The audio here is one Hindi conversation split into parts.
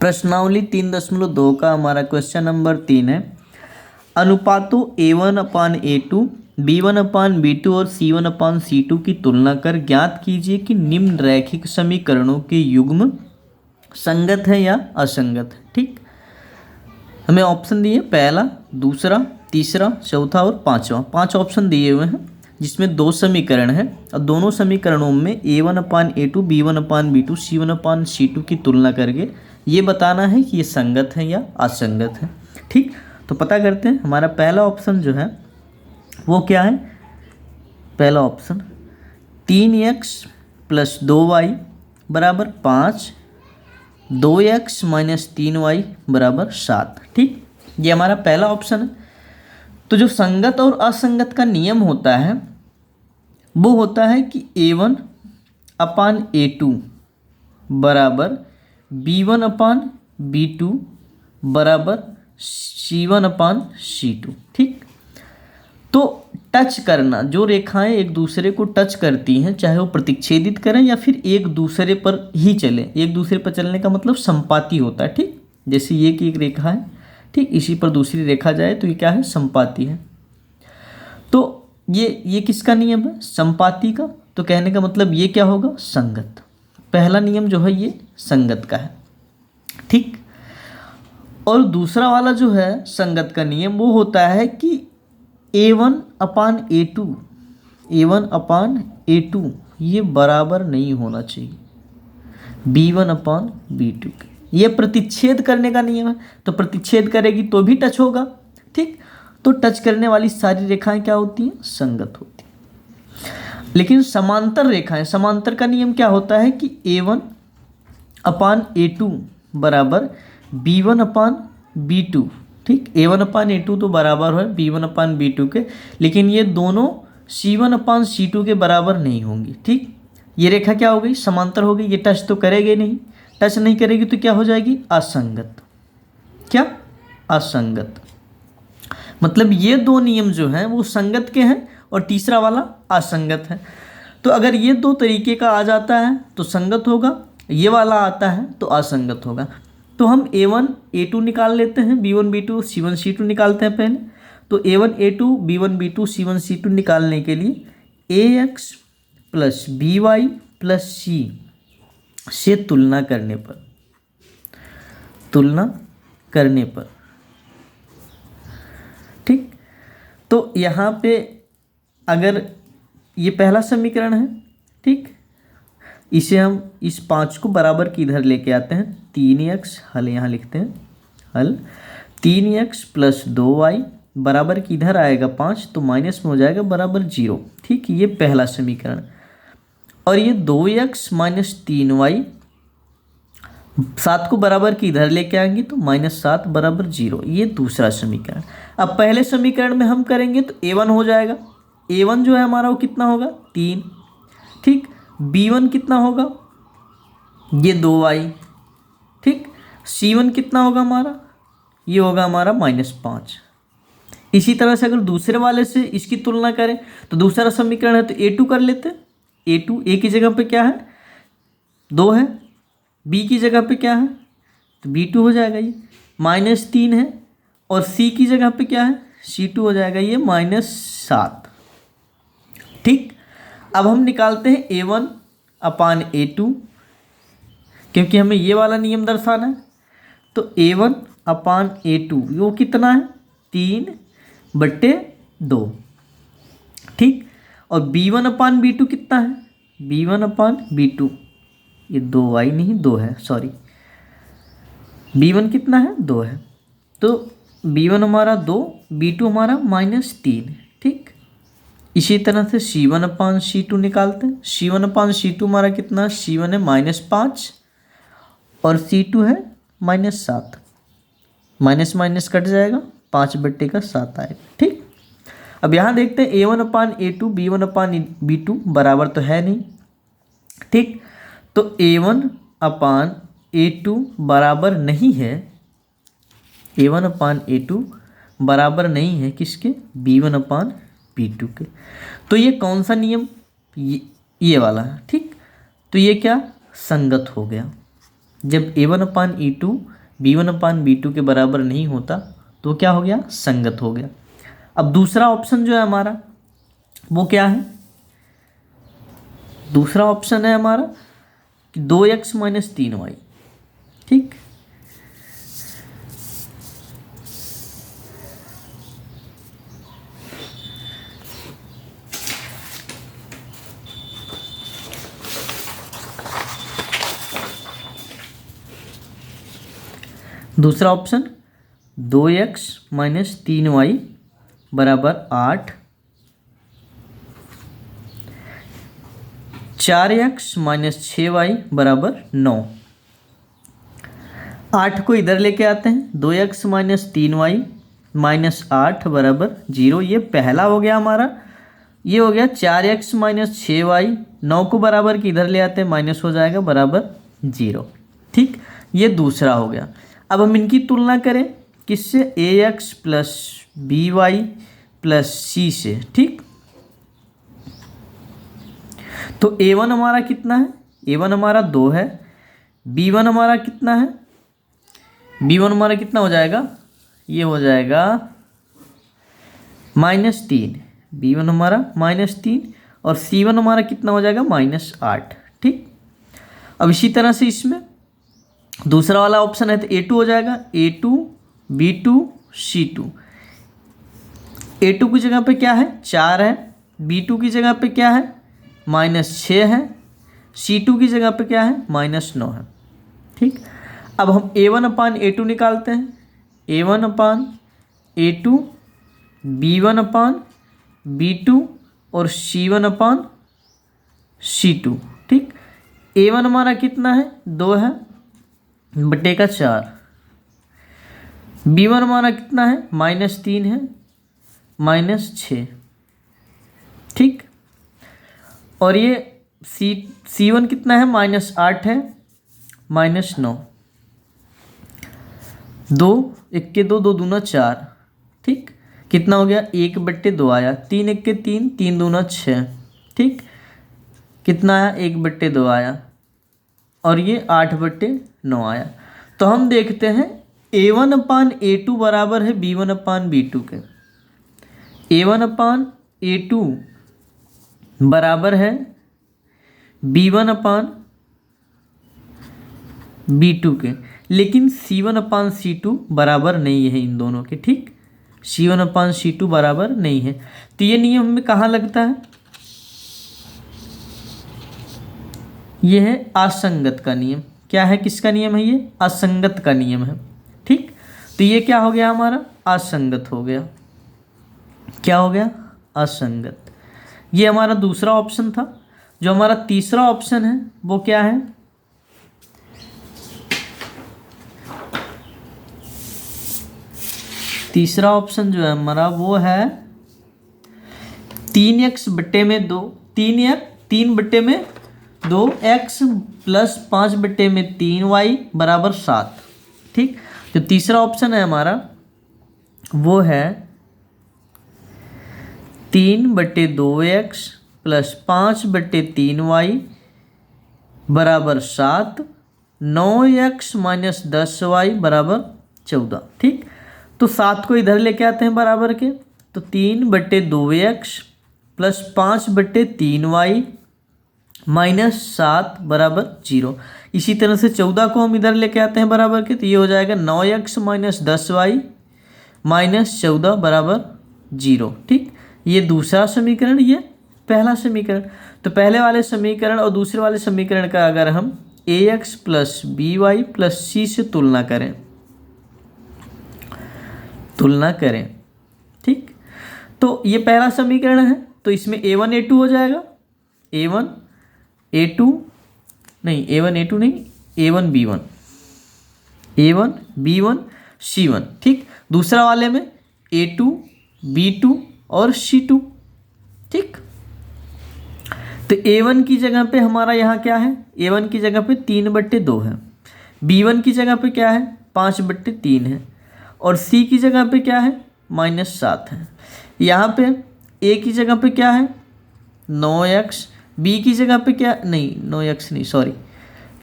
प्रश्नावली 3.2 का हमारा क्वेश्चन नंबर 3 है। अनुपातों A1/A2, B1/B2 और C1/C2 की तुलना कर ज्ञात कीजिए कि निम्न रैखिक समीकरणों के युग्म संगत है या असंगत है। ठीक, हमें ऑप्शन दिए पहला, दूसरा, तीसरा, चौथा और पांचवा। 5 ऑप्शन दिए हुए हैं जिसमें 2 समीकरण हैं और दोनों समीकरणों में A1/A2, B1/B2, C1/C2 की तुलना करके ये बताना है कि ये संगत है या असंगत है। ठीक, तो पता करते हैं। हमारा पहला ऑप्शन जो है वो क्या है। पहला option 3x + 2y = 5, 2x - 3y = 7। ठीक, ये हमारा पहला ऑप्शन है। तो जो संगत और असंगत का नियम होता है वो होता है कि A1/A2 = B1/B2 = C1/C2। ठीक, तो टच करना, जो रेखाएं एक दूसरे को टच करती हैं, चाहे वो प्रतिच्छेदित करें या फिर एक दूसरे पर ही चले। एक दूसरे पर चलने का मतलब संपाती होता है। ठीक, जैसे ये की एक रेखा है, ठीक, इसी पर दूसरी रेखा जाए तो ये क्या है, संपाती है। तो ये किसका नियम है, संपाती का। तो कहने का मतलब ये क्या होगा, संगत। पहला नियम जो है ये संगत का है। ठीक, और दूसरा वाला जो है संगत का नियम वो होता है कि A1/A2 ये बराबर नहीं होना चाहिए B1/B2 के। ये प्रतिच्छेद करने का नियम है, तो प्रतिच्छेद करेगी तो भी टच होगा। ठीक, तो टच करने वाली सारी रेखाएं क्या होती हैं, संगत होती हैं। लेकिन समांतर रेखाएं, समांतर का नियम क्या होता है कि A1/A2 = B1/B2। ठीक, A1/A2 तो बराबर है B1/B2 के, लेकिन ये दोनों C1/C2 के बराबर नहीं होंगी। ठीक, ये रेखा क्या हो गई, समांतर हो गई। ये टच तो करेगी नहीं, टच नहीं करेगी तो क्या हो जाएगी, असंगत। क्या, असंगत। मतलब ये 2 नियम जो हैं वो संगत के हैं और तीसरा वाला असंगत है। तो अगर ये 2 तरीके का आ जाता है तो संगत होगा, ये वाला आता है तो असंगत होगा। तो हम A1/A2 निकाल लेते हैं, B1/B2 C1/C2 निकालते हैं पहले। तो A1/A2 B1/B2 C1/C2 निकालने के लिए AX + BY + C से तुलना करने पर ठीक, तो यहाँ पे अगर ये पहला समीकरण है, ठीक, इसे हम इस 5 को बराबर की इधर लेके आते हैं। 3x हल यहाँ लिखते हैं, हल 3x + 2y बराबर की इधर आएगा 5, तो माइनस में हो जाएगा बराबर 0। ठीक, ये पहला समीकरण। और ये 2x - 3y 7 को बराबर की इधर लेके आएंगे तो -7 = 0। ये दूसरा समीकरण। अब पहले समीकरण में हम करेंगे तो A1 हो जाएगा। A1 जो है हमारा वो कितना होगा, 3। ठीक, B1 कितना होगा, ये 2y। ठीक, C1 कितना होगा हमारा, ये होगा हमारा -5। इसी तरह से अगर दूसरे वाले से इसकी तुलना करें तो दूसरा समीकरण है तो A2 कर लेते हैं। A2, A की जगह पे क्या है, 2 है, B की जगह पे क्या है तो B2 हो जाएगा, ये -3 है, और C की जगह पे क्या है, C2 हो जाएगा, ये -7। ठीक, अब हम निकालते हैं A1/A2, क्योंकि हमें ये वाला नियम दर्शाना है। तो A1/A2 वो कितना है, 3/2। ठीक, और B1/B2 कितना है, B1/B2 ये 2y नहीं 2 है, सॉरी, B1 कितना है, 2 है। तो B1 हमारा 2, B2 हमारा -3। ठीक, इसी तरह से C1/C2 निकालते हैं। C1/C2 हमारा कितना, C1 है -5 और C2 है -7। माइनस माइनस कट जाएगा, 5/7 आएगा। ठीक, अब यहाँ देखते हैं A1/A2 B1/B2 बराबर तो है नहीं। ठीक, तो A1/A2 बराबर नहीं है, A1/A2 बराबर नहीं है किसके, B1/B2 के। तो ये कौन सा नियम, ये वाला है। ठीक, तो ये क्या, संगत हो गया। जब A1/E2 B1/B2 के बराबर नहीं होता तो क्या हो गया, संगत हो गया। अब दूसरा ऑप्शन जो है हमारा वो क्या है, दूसरा ऑप्शन है हमारा कि 2x - 3y। ठीक, दूसरा ऑप्शन 2x - 3y बराबर 8, 4x - 6y बराबर 9। 8 को इधर लेके आते हैं, 2x - 3y - 8 बराबर 0। ये पहला हो गया हमारा। ये हो गया 4x - 6y, 9 को बराबर के इधर ले आते हैं, माइनस हो जाएगा बराबर 0। ठीक, ये दूसरा हो गया। अब हम इनकी तुलना करें किससे, ax + by + c से। ठीक, तो a1 हमारा कितना है, a1 हमारा 2 है, b1 हमारा कितना है, b1 हमारा कितना हो जाएगा, ये हो जाएगा -3, b1 हमारा -3 और c1 हमारा कितना हो जाएगा, -8। ठीक, अब इसी तरह से इसमें दूसरा वाला ऑप्शन है तो a2 हो जाएगा, a2 b2 c2। a2 की जगह पे क्या है, 4 है, b2 की जगह पे क्या है, -6 है, c2 की जगह पे क्या है, -9 है। ठीक, अब हम a1/a2 निकालते हैं, a1/a2 b1/b2 और c1/c2। ठीक, a1 हमारा कितना है, 2 है बटे का 4, b1 हमारा कितना है, -3 है, -6। ठीक, और ये c1 कितना है, -8 है, -9। 2 1 के 2, 2 दूना 4। ठीक, कितना हो गया, 1/2 आया, 3 1 के 3, 3 दूना 6। ठीक, कितना आया, 1/2 आया, और ये 8/9 आया। तो हम देखते हैं a1/a2 बराबर है b1/b2 के। a1/a2 बराबर है b1/b2 के, लेकिन c1/c2 बराबर नहीं है इन दोनों के। ठीक, c1/c2 बराबर नहीं है। तो ये नियम में कहाँ लगता है, ये है असंगत का नियम। क्या है, किसका नियम है, ये असंगत का नियम है। ठीक, तो ये क्या हो गया हमारा, असंगत हो गया। क्या हो गया, असंगत। ये हमारा दूसरा ऑप्शन था। जो हमारा तीसरा ऑप्शन है वो क्या है, तीसरा ऑप्शन जो है हमारा वो है 3x/2, 3/2x + 5/3y बराबर 7। ठीक, जो तीसरा ऑप्शन है हमारा वो है 3/2x + 5/3y बराबर 7, 9x - 10y बराबर 14। ठीक, तो 7 को इधर लेके आते हैं बराबर के, तो 3/2x + 5/3y -7 बराबर 0। इसी तरह से 14 को हम इधर लेके आते हैं बराबर के, तो ये हो जाएगा 9x - 10y -14 बराबर 0। ठीक, ये दूसरा समीकरण, ये पहला समीकरण। तो पहले वाले समीकरण और दूसरे वाले समीकरण का अगर हम ax + by + c से तुलना करें, ठीक, तो ये पहला समीकरण है, तो इसमें a1 a2 हो जाएगा, a1 a2 नहीं, a1 b1 c1। ठीक, दूसरा वाले में a2 b2 और c2। ठीक, तो a1 की जगह पे हमारा यहाँ क्या है, a1 की जगह पे 3/2 है, b1 की जगह पे क्या है, 5/3 है, और c की जगह पे क्या है, -7 है। यहाँ पे a की जगह पे क्या है, 9x, b की जगह पे क्या नहीं, 9x नहीं, सॉरी,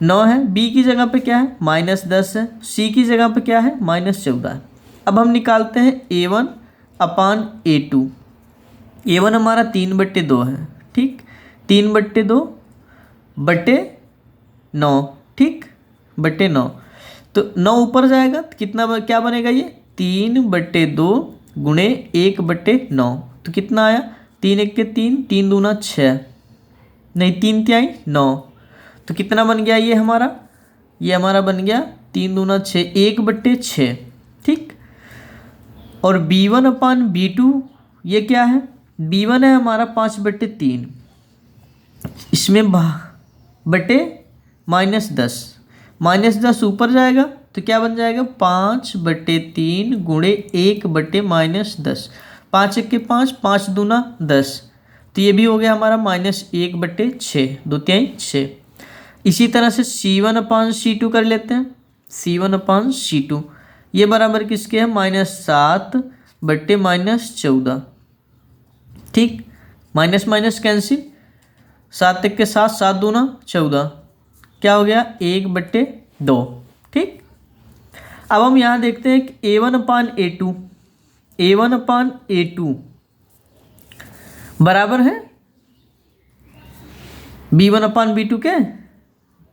9 है, बी की जगह पे क्या है -10 है, सी की जगह पे क्या है -14 है। अब हम निकालते हैं A1 अपान A2। A1 हमारा 3/2 है, ठीक, 3/2 बटे 9, ठीक, बटे 9। तो 9 ऊपर जाएगा तो कितना क्या बनेगा ये 3/2 गुणे 1/9। तो कितना आया 3 1 के 3, 3 दूना 6, नहीं 3 तिहाई 9। तो कितना बन गया ये हमारा बन गया 3 दूना 6, 1/6, ठीक। और B1 अपान B2 ये क्या है, B1 है हमारा 5/3, इसमें बटे -10, -10 ऊपर जाएगा तो क्या बन जाएगा 5/3 गुणे 1/-10, 5 1 के 5, 5 दूना 10। तो ये भी हो गया हमारा -1/6, 2 तिहाई 6। इसी तरह से C1 अपान C2 कर लेते हैं। C1 अपान C2 ये बराबर किसके है -7/-14, ठीक, माइनस माइनस कैंसिल, 7 1 के 7, 7 दूना 14, क्या हो गया 1/2, ठीक। अब हम यहाँ देखते हैं कि A1 अपान A2, A1 अपान A2 बराबर है B1 अपान B2 के,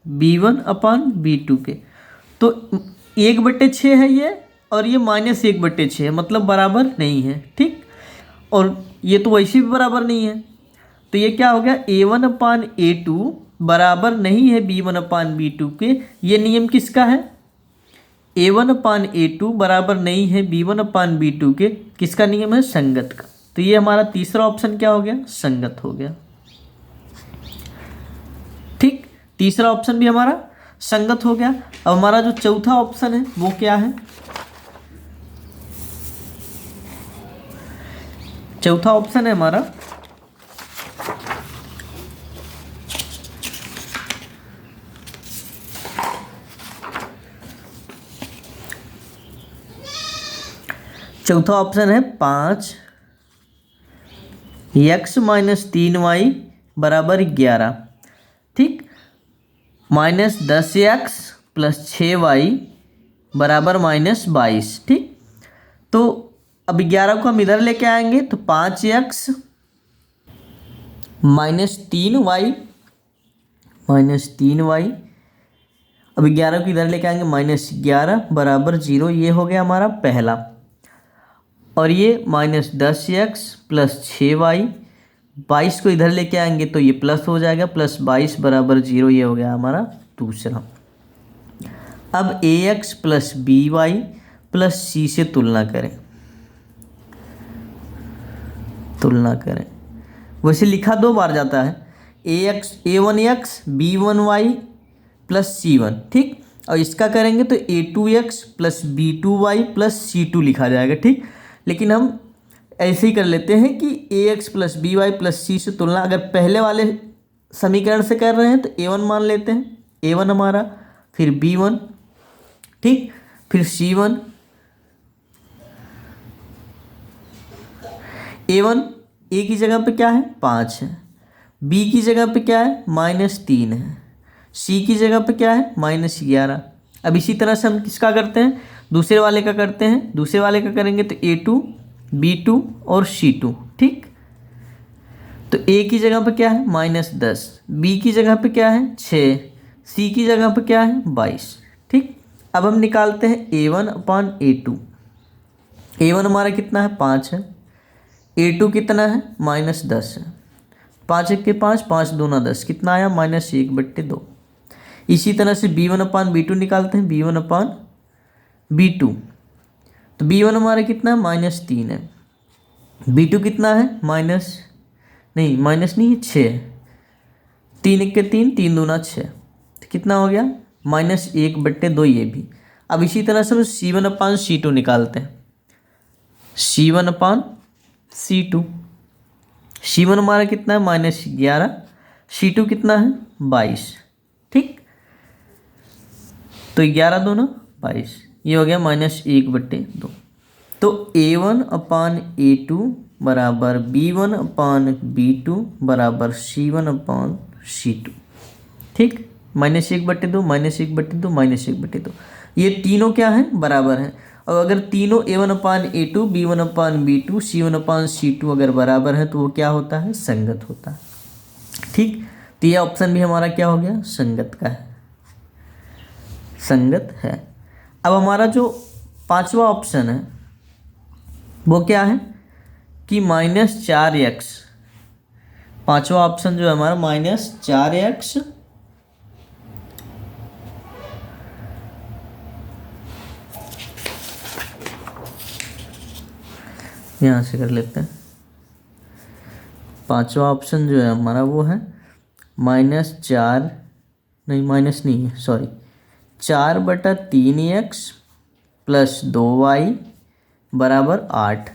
B1 अपान B2 के। तो 1/6 है ये, और ये -1/6 है, मतलब बराबर नहीं है, ठीक। और ये तो वैसे भी बराबर नहीं है, तो ये क्या हो गया A1 अपान A2 बराबर नहीं है B1 अपान B2 के। ये नियम किसका है, A1 अपान A2 बराबर नहीं है B1 अपान B2 के, किसका नियम है, संगत का। तो ये हमारा तीसरा ऑप्शन क्या हो गया, संगत हो गया, ठीक। तीसरा ऑप्शन भी हमारा संगत हो गया। अब हमारा जो चौथा ऑप्शन है वो क्या है, चौथा ऑप्शन है हमारा चौथा ऑप्शन है 5x - 3y बराबर 11, ठीक, -10x + 6y बराबर -22, ठीक। तो अब 11 को हम इधर लेके आएंगे तो 5x - 3y अब 11 को इधर लेके आएंगे -11 बराबर 0, ये हो गया हमारा पहला। और ये -10x + 6y, 22 को इधर लेके आएंगे तो ये प्लस हो जाएगा, +22 बराबर 0, ये हो गया हमारा दूसरा। अब ax + by + c से तुलना करें, वैसे लिखा 2 बार जाता है, a1x b1y + c1, ठीक। और इसका करेंगे तो a2x + b2y + c2 लिखा जाएगा, ठीक। लेकिन हम ऐसे ही कर लेते हैं कि ax + by + c से तुलना अगर पहले वाले समीकरण से कर रहे हैं तो a1 मान लेते हैं, a1 हमारा, फिर b1, ठीक, फिर c1। a1 a की जगह पे क्या है 5 है, b की जगह पे क्या है -3 है, c की जगह पे क्या है -11। अब इसी तरह से हम किसका करते हैं, दूसरे वाले का करते हैं। दूसरे वाले का करेंगे तो a2 b2 और c2, ठीक। तो a की जगह पे क्या है -10, b की जगह पे क्या है 6, c की जगह पे क्या है 22, ठीक। अब हम निकालते हैं a1 अपान a2। a1 हमारा कितना है 5 है, a2 कितना है -10 है, 5 1 के 5, 5 दूना 10, कितना आया -1/2। इसी तरह से b1 अपान b2 निकालते हैं, b1 अपान b2। तो b1 हमारा कितना है -3 है, b2 कितना है माइनस नहीं 6 है, 3 1 के 3, 3 दूना 6, तो कितना हो गया -1/2 ये भी। अब इसी तरह से हम c1 अपान c2 निकालते हैं, c1 अपान c2, c1 हमारा कितना है -11, c2 कितना है 22, ठीक। तो 11 दूना 22, ये हो गया -1/2। तो a1 अपान a2 बराबर b1 अपान b2 बराबर c1 अपान c2, ठीक। -1/2, -1/2, -1/2, ये तीनों क्या हैं, बराबर हैं। और अगर तीनों A1/A2, B1/B2, C1/C2 अगर बराबर हैं तो वो क्या होता है, संगत होता है। ठीक, तो ये ऑप्शन भी हमारा क्या हो गया, संगत का है, संगत है। अब हमारा जो पांचवा ऑप्शन है वो क्या है कि -4x, पांचवा ऑप्शन जो है हमारा -4x यहाँ से कर लेते हैं। पांचवा ऑप्शन जो है हमारा वो है -4, नहीं माइनस नहीं है, sorry, 4/3x + 2y = 8,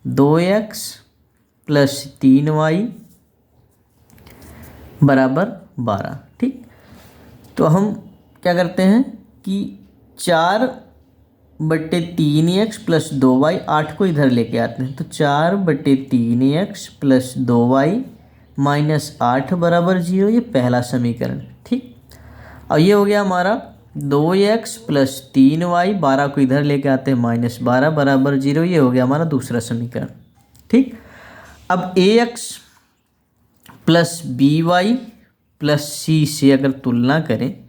2x + 3y = 12। ठीक, तो हम क्या करते हैं कि 4/3x + 2y, 8 को इधर लेके आते हैं, तो 4/3x + 2y - 8 = 0, ये पहला समीकरण। ठीक, और ये हो गया हमारा 2x + 3y, 12 को इधर लेके आते हैं, -12 = 0, ये हो गया हमारा दूसरा समीकरण। ठीक, अब ax + by + c से अगर तुलना करें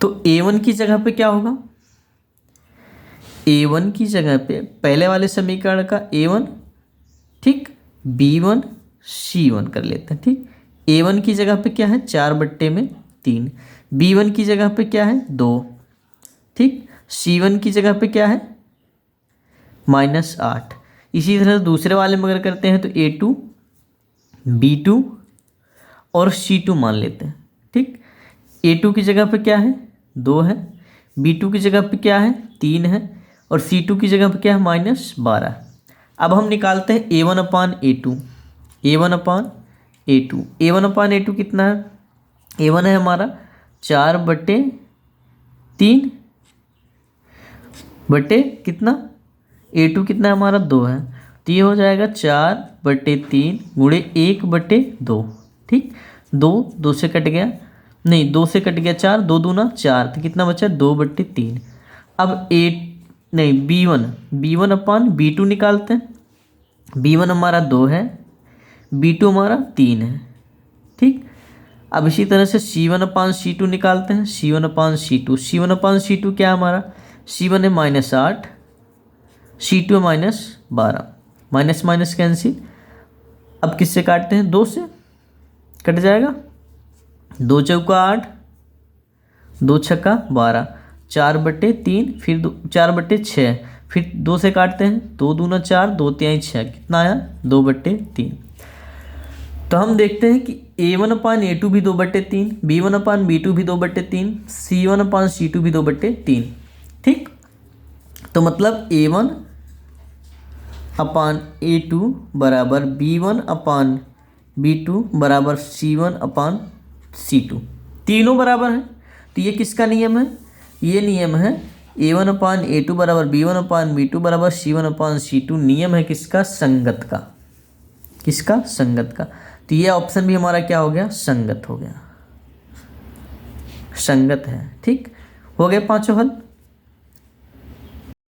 तो a1 की जगह पे क्या होगा, a1 की जगह पे पहले वाले समीकरण का a1, ठीक, b1 c1 कर लेते हैं। ठीक, a1 की जगह पे क्या है, 4/3, b1 की जगह पे क्या है, 2, ठीक, c1 की जगह पे क्या है, -8। इसी तरह दूसरे वाले में अगर करते हैं तो a2, b2 और c2 मान लेते हैं। ठीक, a2 की जगह पे क्या है, 2 है, b2 की जगह पे क्या है, 3 है, और c2 की जगह पे क्या है, -12। अब हम निकालते हैं a1/A2, a1/A2, a1/A2 कितना है, a1 है हमारा 4/3 बटे कितना, a2 कितना है हमारा, 2 है, तो ये हो जाएगा 4/3 गुणे 1/2। ठीक, 2 से कट गया, नहीं 2 से कट गया 4, 2 दूना 4, तो कितना बचा, 2/3। अब b1/B2 निकालते हैं, b1 हमारा 2 है, b2 हमारा 3 है। ठीक, अब इसी तरह से c1/C2 निकालते हैं, c1/C2 क्या है हमारा, c1 है -8, c2 है -12, माइनस माइनस कैंसिल। अब किससे काटते हैं, 2 से कट जाएगा, 2 चौका 8, 2 छक्का 12, 4/3, फिर 4/6, फिर 2 से काटते हैं, 2 दूना 4, 2 तिहाई 6, कितना आया, 2/3। तो हम देखते हैं कि a1/A2 भी 2/3, b1/B2 भी 2/3, c1/C2 भी 2/3। ठीक, तो मतलब a1/A2 बराबर b1/B2 बराबर c1/C2, तीनों बराबर हैं। तो ये किसका नियम है, ये नियम है a1/A2 बराबर b1/B2 बराबर c1/C2, नियम है किसका, संगत का, किसका, संगत का। तो ये ऑप्शन भी हमारा क्या हो गया, संगत हो गया, संगत है। ठीक, हो गए पांचों हल।